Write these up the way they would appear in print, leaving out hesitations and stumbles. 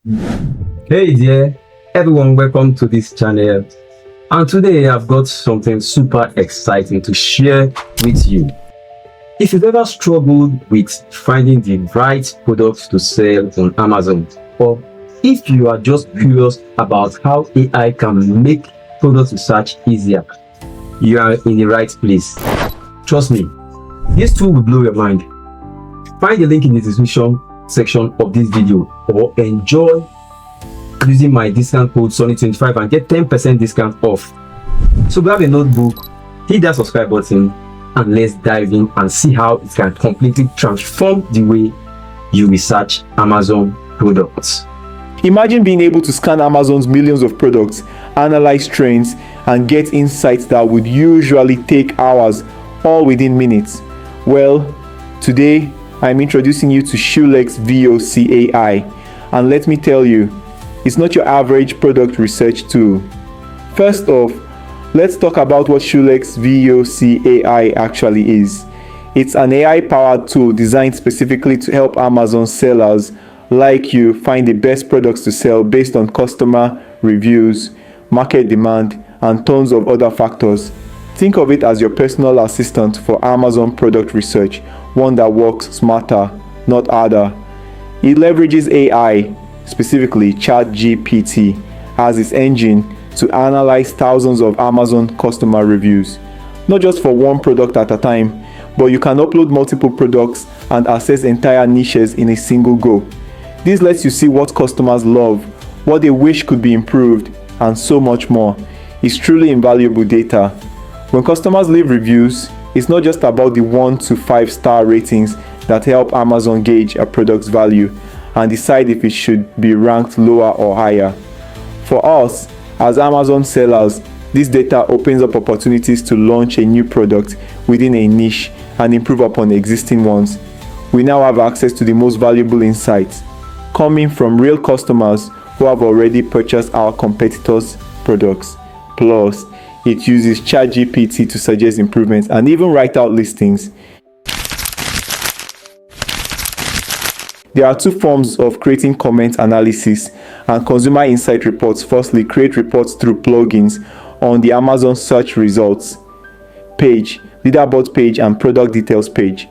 Hey there, everyone, welcome to this channel. And today I've got something super exciting to share with you. If you've ever struggled with finding the right products to sell on Amazon, or if you are just curious about how AI can make product research easier, you are in the right place. Trust me, this tool will blow your mind. Find the link in the description section of this video, or enjoy using my discount code Sonny25 and get 10% discount off. So grab a notebook, hit that subscribe button, and let's dive in and see how it can completely transform the way you research Amazon products. Imagine being able to scan Amazon's millions of products, analyze trends, and get insights that would usually take hours, all within minutes. Well, today I'm introducing you to Shulex VoC AI, and let me tell you, it's not your average product research tool. First off, let's talk about what Shulex VoC AI actually is. It's an AI-powered tool designed specifically to help Amazon sellers like you find the best products to sell based on customer reviews, market demand, and tons of other factors. Think of it as your personal assistant for Amazon product research, one that works smarter, not harder. It leverages AI, specifically ChatGPT, as its engine to analyze thousands of Amazon customer reviews, not just for one product at a time, but you can upload multiple products and access entire niches in a single go. This lets you see what customers love, what they wish could be improved, and so much more. It's truly invaluable data. When customers leave reviews, it's not just about the 1 to 5 star ratings that help Amazon gauge a product's value and decide if it should be ranked lower or higher. For us, as Amazon sellers, this data opens up opportunities to launch a new product within a niche and improve upon existing ones. We now have access to the most valuable insights, coming from real customers who have already purchased our competitors' products. Plus, it uses ChatGPT to suggest improvements and even write out listings. There are two forms of creating comment analysis and consumer insight reports. Firstly, create reports through plugins on the Amazon search results page, leaderboard page, and product details page.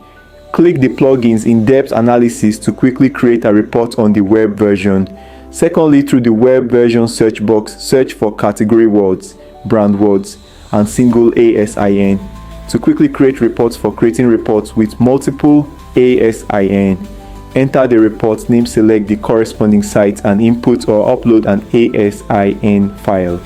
Click the plugins in-depth analysis to quickly create a report on the web version. Secondly, through the web version search box, search for category words, brand words, and single ASIN to quickly create reports for creating reports with multiple ASIN. Enter the report name, select the corresponding site, and input or upload an ASIN file.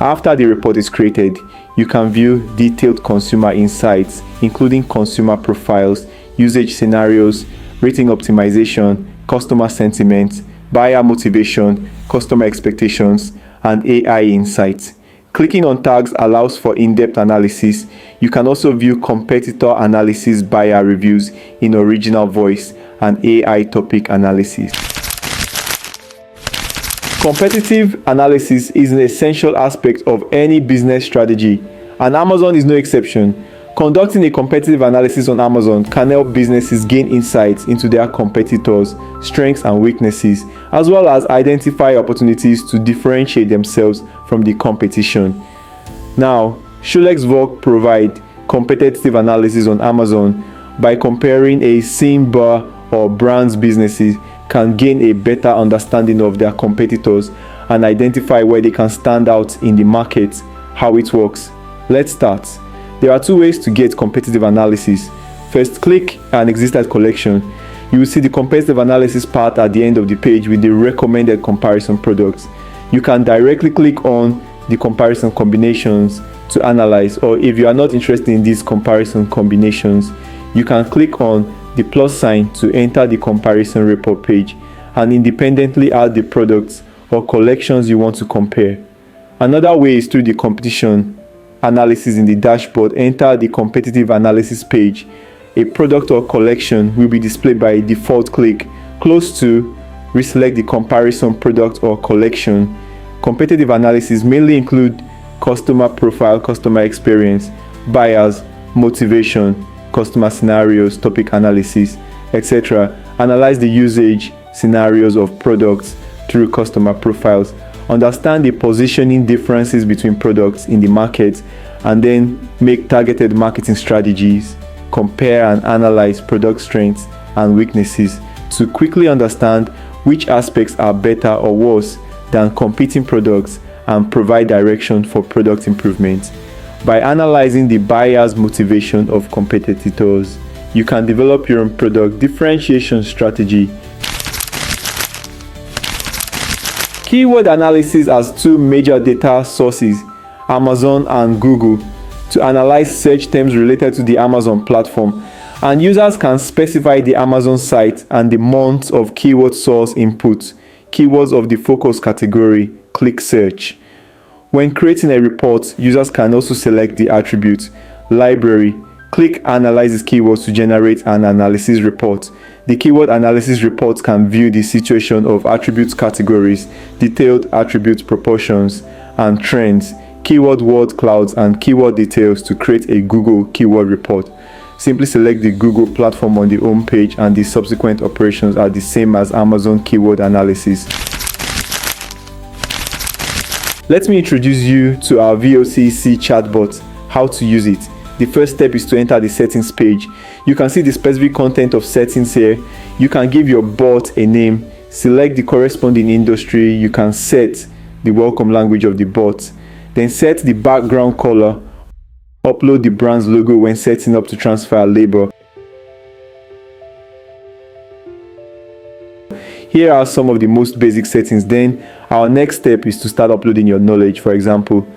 After the report is created, you can view detailed consumer insights, including consumer profiles, usage scenarios, rating optimization, customer sentiment, buyer motivation, customer expectations, and AI insights. Clicking on tags allows for in-depth analysis. You can also view competitor analysis, buyer reviews in original voice, and AI topic analysis. Competitive analysis is an essential aspect of any business strategy, and Amazon is no exception. Conducting a competitive analysis on Amazon can help businesses gain insights into their competitors' strengths and weaknesses, as well as identify opportunities to differentiate themselves from the competition. Now, Shulex VoC provides competitive analysis on Amazon by comparing a same bar or brand's businesses can gain a better understanding of their competitors and identify where they can stand out in the market. How it works. Let's start. There are two ways to get competitive analysis. First, click an existed collection. You will see the competitive analysis part at the end of the page with the recommended comparison products. You can directly click on the comparison combinations to analyze, or if you are not interested in these comparison combinations, you can click on the plus sign to enter the comparison report page and independently add the products or collections you want to compare. Another way is through the competition analysis in the dashboard. Enter the competitive analysis page. A product or collection will be displayed by default. Click close to reselect the comparison product or collection. Competitive analysis mainly include customer profile, customer experience, buyers, motivation, customer scenarios, topic analysis, etc. Analyze the usage scenarios of products, through customer profiles, understand the positioning differences between products in the market, and then make targeted marketing strategies, compare and analyze product strengths and weaknesses to quickly understand which aspects are better or worse than competing products and provide direction for product improvement. By analyzing the buyer's motivation of competitors, you can develop your own product differentiation strategy. Keyword analysis has two major data sources, Amazon and Google, to analyze search terms related to the Amazon platform, and users can specify the Amazon site and the months of keyword source input, keywords of the focus category, click search. When creating a report, users can also select the attribute, library, click analyze keywords to generate an analysis report. The keyword analysis report can view the situation of attributes categories, detailed attribute proportions and trends, keyword word clouds and keyword details to create a Google keyword report. Simply select the Google platform on the home page and the subsequent operations are the same as Amazon keyword analysis. Let me introduce you to our VoC chatbot, how to use it. The first step is to enter the settings page. You can see the specific content of settings here. You can give your bot a name, select the corresponding industry, you can set the welcome language of the bot, then set the background color, upload the brand's logo when setting up to transfer a label. Here are some of the most basic settings. Then our next step is to start uploading your knowledge. For example,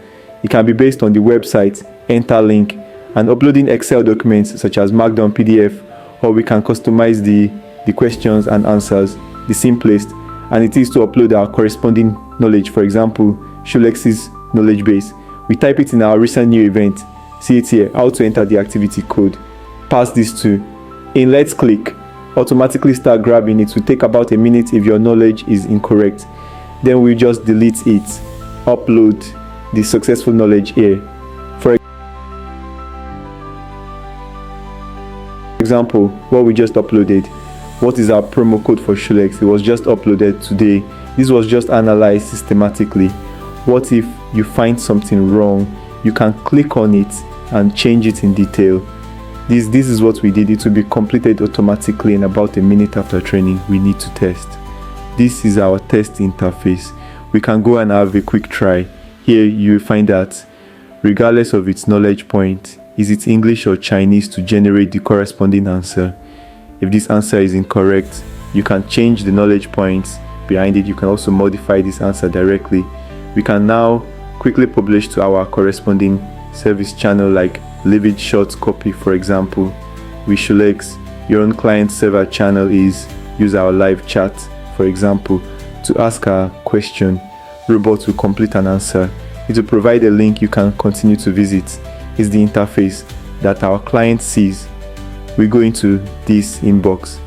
it can be based on the website, enter link, and uploading Excel documents such as Markdown PDF, or we can customize the questions and answers, the simplest, and it is to upload our corresponding knowledge. For example, Shulex's knowledge base. We type it in our recent new event. See it here, how to enter the activity code. Pass this to in Let's Click. Automatically start grabbing. It will take about a minute if your knowledge is incorrect. Then we just delete it, upload the successful knowledge here. For example, what we just uploaded, what is our promo code for Shulex? It was just uploaded today. This was just analyzed systematically. What if you find something wrong? You can click on it and change it in detail. This is what we did. It will be completed automatically in about a minute after training. We need to test. This is our test interface. We can go and have a quick try. Here you will find that regardless of its knowledge point, is it English or Chinese, to generate the corresponding answer. If this answer is incorrect, you can change the knowledge points behind it. You can also modify this answer directly. We can now quickly publish to our corresponding service channel, like leave it short copy. For example, with Shulex, your own client server channel is use our live chat. For example, to ask a question, robot will complete an answer. It will provide a link you can continue to visit. It's the interface that our client sees. We go into this inbox.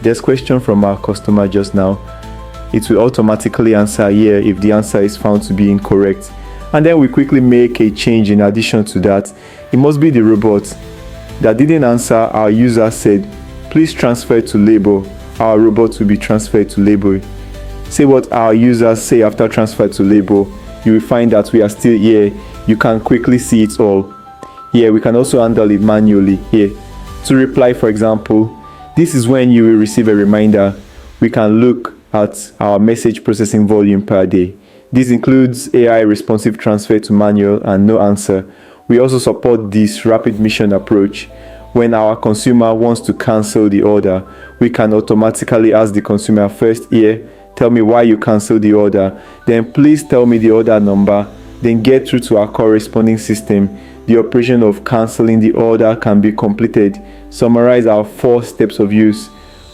There's a question from our customer just now. It will automatically answer here if the answer is found to be incorrect. And then we quickly make a change. In addition to that, it must be the robot that didn't answer. Our user said, please transfer to label. Our robot will be transferred to label. Say what our users say after transfer to label. You will find that we are still here. You can quickly see it all. Here we can also handle it manually. Here to reply, for example, this is when you will receive a reminder. We can look at our message processing volume per day. This includes AI responsive transfer to manual and no answer. We also support this rapid mission approach. When our consumer wants to cancel the order, we can automatically ask the consumer first, here, tell me why you canceled the order, then please tell me the order number, then get through to our corresponding system. The operation of canceling the order can be completed. Summarize our 4 steps of use.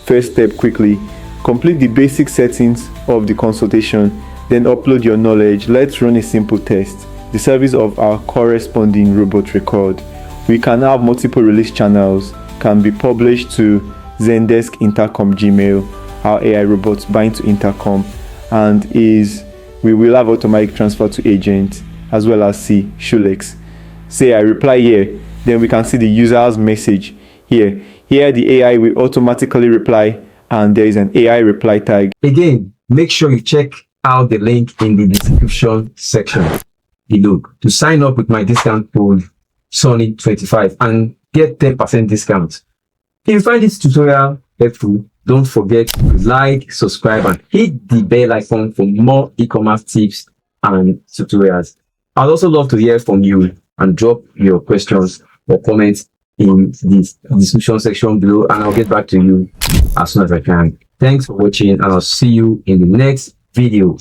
First step, quickly complete the basic settings of the consultation, then upload your knowledge. Let's run a simple test. The service of our corresponding robot record. We can have multiple release channels, can be published to Zendesk, Intercom, Gmail. Our AI robots bind to Intercom, and we will have automatic transfer to agent, as well as see Shulex. Say I reply here, then we can see the user's message here. Here the AI will automatically reply, and there is an AI reply tag. Again, make sure you check out the link in the description section below to sign up with my discount code Sonny25 and get 10% discount. If you find this tutorial helpful, don't forget to like, subscribe, and hit the bell icon for more e-commerce tips and tutorials. I'd also love to hear from you and drop your questions or comments in the description section below, and I'll get back to you as soon as I can. Thanks for watching, and I'll see you in the next video.